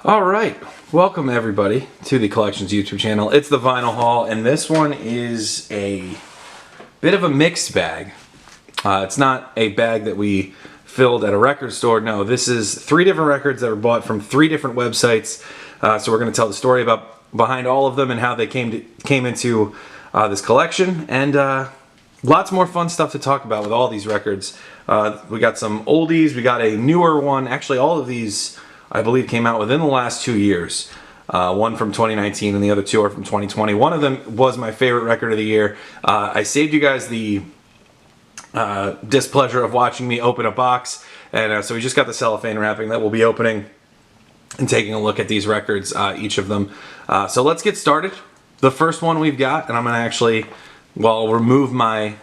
Alright, welcome everybody to the Collections YouTube channel. It's the Vinyl Haul, and this one is a bit of a mixed bag. It's not a bag that we filled at a record store. No, this is 3 different records that were bought from 3 different websites. So we're going to tell the story behind all of them and how they came into this collection, and lots more fun stuff to talk about with all these records. We got some oldies, we got a newer one. Actually, all of these I believe came out within the last 2 years. One from 2019 and the other 2 are from 2020. One of them was my favorite record of the year. I saved you guys the displeasure of watching me open a box, and so we just got the cellophane wrapping that we'll be opening and taking a look at these records, each of them. So let's get started. The first one we've got, and I'm going to actually, remove my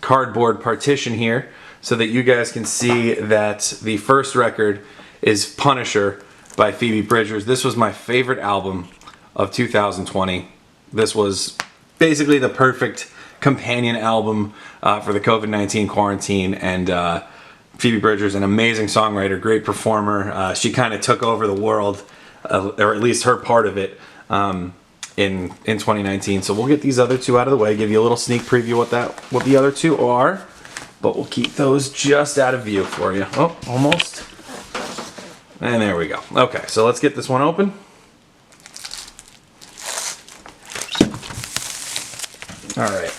cardboard partition here so that you guys can see that the first record is Punisher by Phoebe Bridgers. This was my favorite album of 2020. This was basically the perfect companion album for the COVID-19 quarantine, and Phoebe Bridgers, an amazing songwriter, great performer. She kind of took over the world, or at least her part of it, in 2019. So we'll get these other 2 out of the way, give you a little sneak preview what the other 2 are, but we'll keep those just out of view for you. Oh, almost. And there we go. Okay, so let's get this one open. Alright.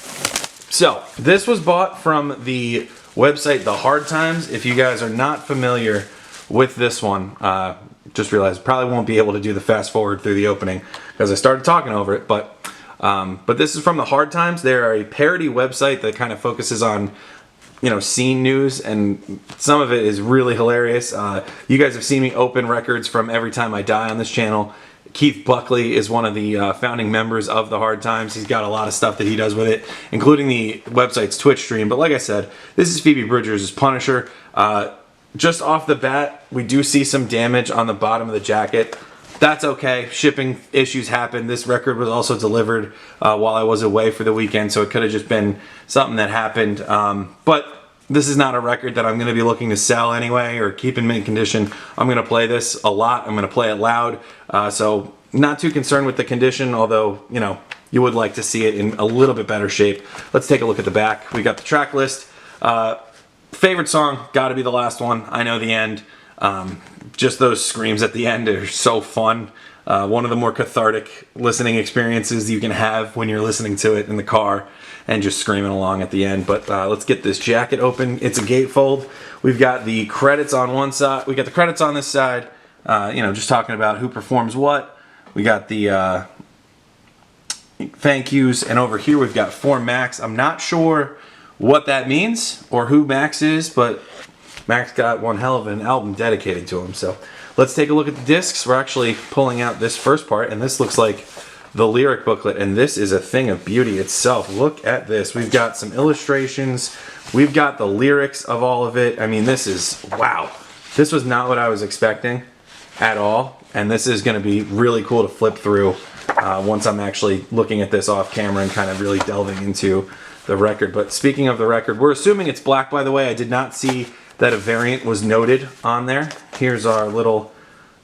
So, this was bought from the website The Hard Times. If you guys are not familiar with this one, just realized probably won't be able to do the fast forward through the opening because I started talking over it, but this is from The Hard Times. They're a parody website that kind of focuses on, scene news, and some of it is really hilarious. You guys have seen me open records from Every Time I Die on this channel. Keith Buckley is one of the founding members of The Hard Times. He's got a lot of stuff that he does with it, including the website's Twitch stream. But like I said, this is Phoebe Bridgers' Punisher. Just off the bat, we do see some damage on the bottom of the jacket. That's okay. Shipping issues happen. This record was also delivered while I was away for the weekend, so it could have just been something that happened. But this is not a record that I'm going to be looking to sell anyway or keep in mint condition. I'm going to play this a lot. I'm going to play it loud. So not too concerned with the condition, although, you would like to see it in a little bit better shape. Let's take a look at the back. We got the track list. Favorite song, gotta be the last one. I Know the End. Just those screams at the end are so fun. One of the more cathartic listening experiences you can have when you're listening to it in the car and just screaming along at the end. But let's get this jacket open. It's a gatefold. We've got the credits on one side. We got the credits on this side, just talking about who performs what. We got the thank yous, and over here we've got For Max. I'm not sure what that means or who Max is, but Max got one hell of an album dedicated to him. So let's take a look at the discs. We're actually pulling out this first part, and this looks like the lyric booklet, and this is a thing of beauty itself. Look at this. We've got some illustrations. We've got the lyrics of all of it. I mean, this is, wow. This was not what I was expecting at all, and this is going to be really cool to flip through once I'm actually looking at this off camera and kind of really delving into the record. But speaking of the record, we're assuming it's black, by the way. I did not see that a variant was noted on there. Here's our little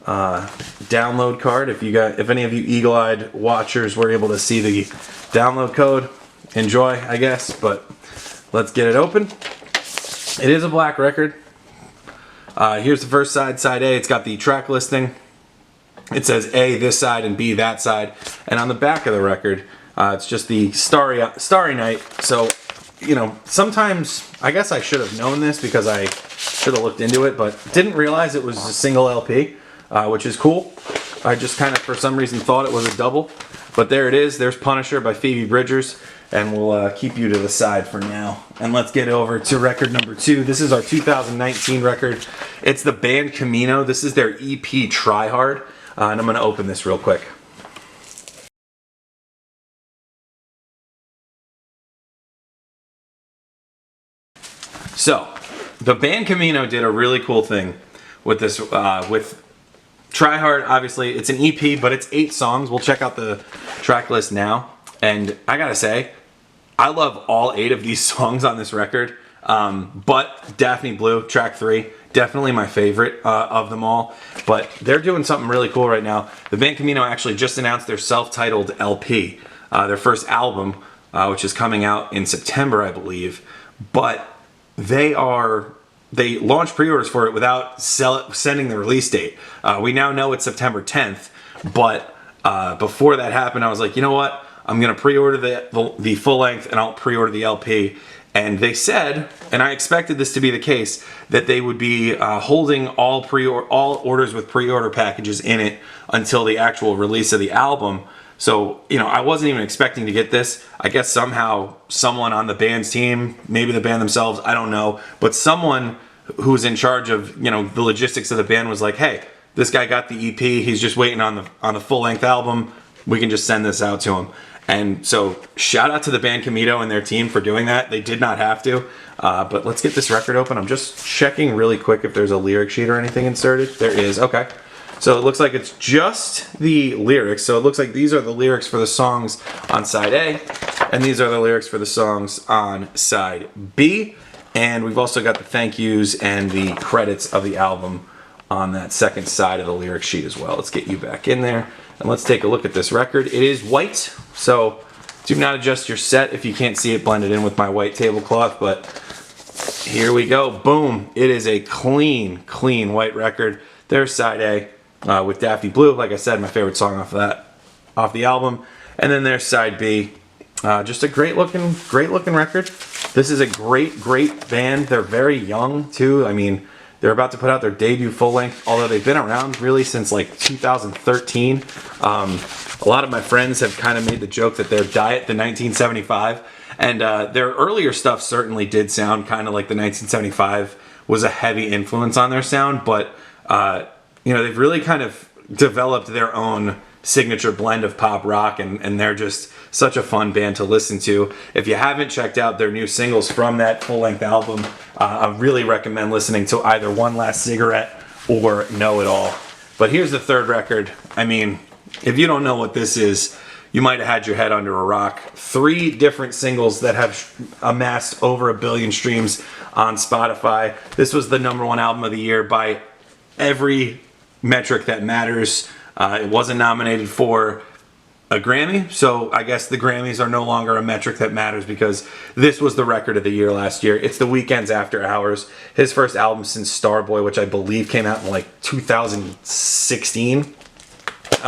download card. If any of you eagle-eyed watchers were able to see the download code, enjoy, I guess. But let's get it open. It is a black record. Here's the first side, side A. It's got the track listing. It says A this side and B that side. And on the back of the record, it's just the Starry Night. So, sometimes, I guess I should have known this because I should have looked into it, but didn't realize it was a single LP, which is cool. I just kind of, for some reason, thought it was a double. But there it is. There's Punisher by Phoebe Bridgers, and we'll keep you to the side for now. And let's get over to record number 2. This is our 2019 record. It's the band Camino. This is their EP Try Hard, and I'm going to open this real quick. So, the band Camino did a really cool thing with this, with Try Hard. Obviously, it's an EP, but it's 8 songs. We'll check out the track list now. And I gotta say, I love all 8 of these songs on this record. But Daphne Blue, track 3, Definitely my favorite of them all. But they're doing something really cool right now. The band Camino actually just announced their self-titled LP, their first album, which is coming out in September, I believe. But they launched pre-orders for it without sending the release date. We now know it's September 10th, but before that happened, I was like, you know what? I'm gonna pre-order the full length, and I'll pre-order the LP. And they said, and I expected this to be the case, that they would be holding all orders with pre-order packages in it until the actual release of the album. So, you know, I wasn't even expecting to get this. I guess somehow someone on the band's team, maybe the band themselves, I don't know, but someone who was in charge of, you know, the logistics of the band was like, hey, this guy got the EP, he's just waiting on the full-length album, we can just send this out to him. And so shout out to the band Camino and their team for doing that. They did not have to, but let's get this record open. I'm just checking really quick if there's a lyric sheet or anything inserted. There is, okay. So it looks like it's just the lyrics. So it looks like these are the lyrics for the songs on side A, and these are the lyrics for the songs on side B. And we've also got the thank yous and the credits of the album on that second side of the lyric sheet as well. Let's get you back in there. And let's take a look at this record. It is white, so do not adjust your set if you can't see it blended in with my white tablecloth, but here we go. Boom. It is a clean white record. There's side A with Daffy Blue. Like I said, my favorite song off the album. And then there's side B. Just a great looking record. This is a great band. They're very young too. I mean, they're about to put out their debut full length, although they've been around really since like 2013. A lot of my friends have kind of made the joke that they're Diet the 1975, and their earlier stuff certainly did sound kind of like the 1975 was a heavy influence on their sound, but you know, they've really kind of developed their own signature blend of pop rock, and they're just such a fun band to listen to. If you haven't checked out their new singles from that full-length album, I really recommend listening to either One Last Cigarette or Know It All. But here's the third record. I mean, if you don't know what this is, you might have had your head under a rock. 3 different singles that have amassed over 1 billion streams on Spotify. This was the #1 album of the year by every metric that matters. It wasn't nominated for a Grammy, so I guess the Grammys are no longer a metric that matters because this was the record of the year last year. It's The Weeknd's After Hours, his first album since Starboy, which I believe came out in like 2016.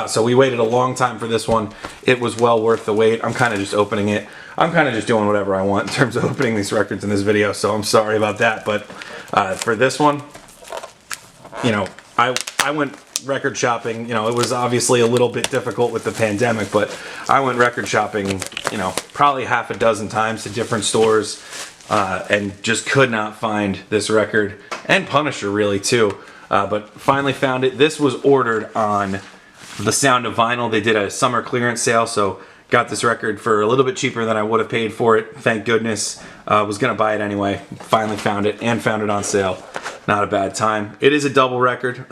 So we waited a long time for this one. It was well worth the wait. I'm kind of just opening it. I'm kind of just doing whatever I want in terms of opening these records in this video, so I'm sorry about that. But for this one, you know, I went record shopping. You know, it was obviously a little bit difficult with the pandemic, but I went record shopping, you know, probably half a dozen times to different stores and just could not find this record, and Punisher really too, but finally found it. This was ordered on The Sound of Vinyl. They did a summer clearance sale, so got this record for a little bit cheaper than I would have paid for it. Thank goodness. Was gonna buy it anyway. Finally found it, and found it on sale. Not a bad time. It is a double record.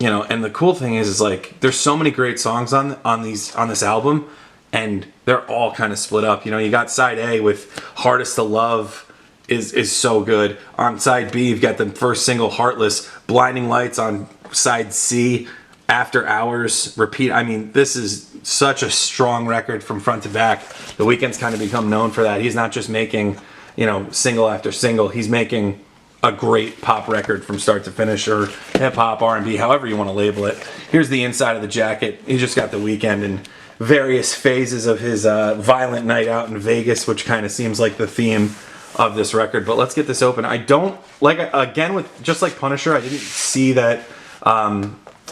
You know, and the cool thing is like there's so many great songs on this album, and they're all kind of split up. You know, you got side A with Hardest to Love is so good. On side B, you've got the first single, Heartless. Blinding Lights on side C. After Hours, Repeat. I mean, this is such a strong record from front to back. The Weeknd's kind of become known for that. He's not just making, you know, single after single. He's making a great pop record from start to finish, or hip-hop, R&B, however you want to label it. Here's the inside of the jacket. He just got The Weeknd in various phases of his violent night out in Vegas, which kind of seems like the theme of this record. But let's get this open. I don't, like, again, with just like Punisher, I didn't see that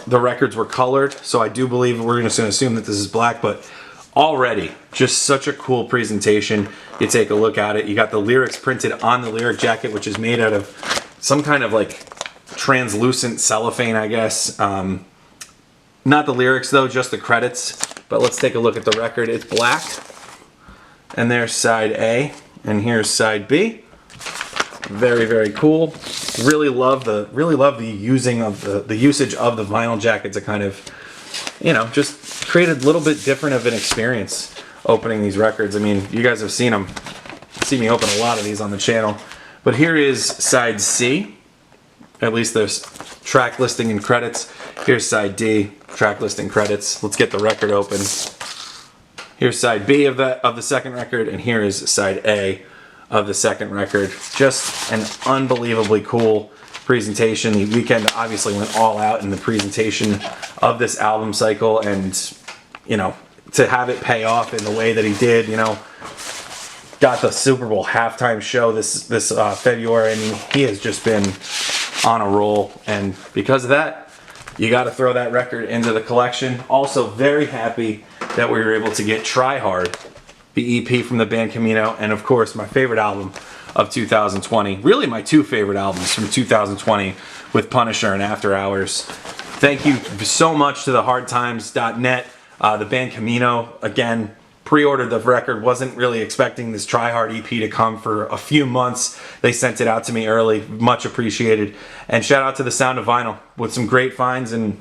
the records were colored, so I do believe we're just going to assume that this is black, but already just such a cool presentation. You take a look at it, you got the lyrics printed on the lyric jacket, which is made out of some kind of like translucent cellophane, I guess. Not the lyrics though, just the credits. But let's take a look at the record. It's black, and there's side A, and here's side B. Very cool. Really love the using of the usage of the vinyl jacket to kind of, you know, just create a little bit different of an experience opening these records. I mean, you guys have seen me open a lot of these on the channel, but here is side C, at least there's track listing and credits. Here's side D, track listing credits. Let's get the record open. Here's side B of the second record, and here is side A of the second record. Just an unbelievably cool presentation. The Weeknd obviously went all out in the presentation of this album cycle, and you know, to have it pay off in the way that he did, you know, got the Super Bowl halftime show this February. I mean, he has just been on a roll, and because of that, you got to throw that record into the collection. Also very happy that we were able to get Try Hard, the EP from the band Camino, and of course my favorite album of 2020. Really my two favorite albums from 2020 with Punisher and After Hours. Thank you so much to the hardtimes.net. The band Camino, again, pre-ordered the record, wasn't really expecting this Try Hard EP to come for a few months. They sent it out to me early, much appreciated. And shout out to the Sound of Vinyl with some great finds, and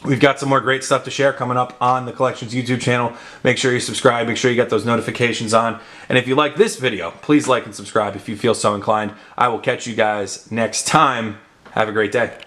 we've got some more great stuff to share coming up on the Collections YouTube channel. Make sure you subscribe, make sure you get those notifications on. And if you like this video, please like and subscribe if you feel so inclined. I will catch you guys next time. Have a great day.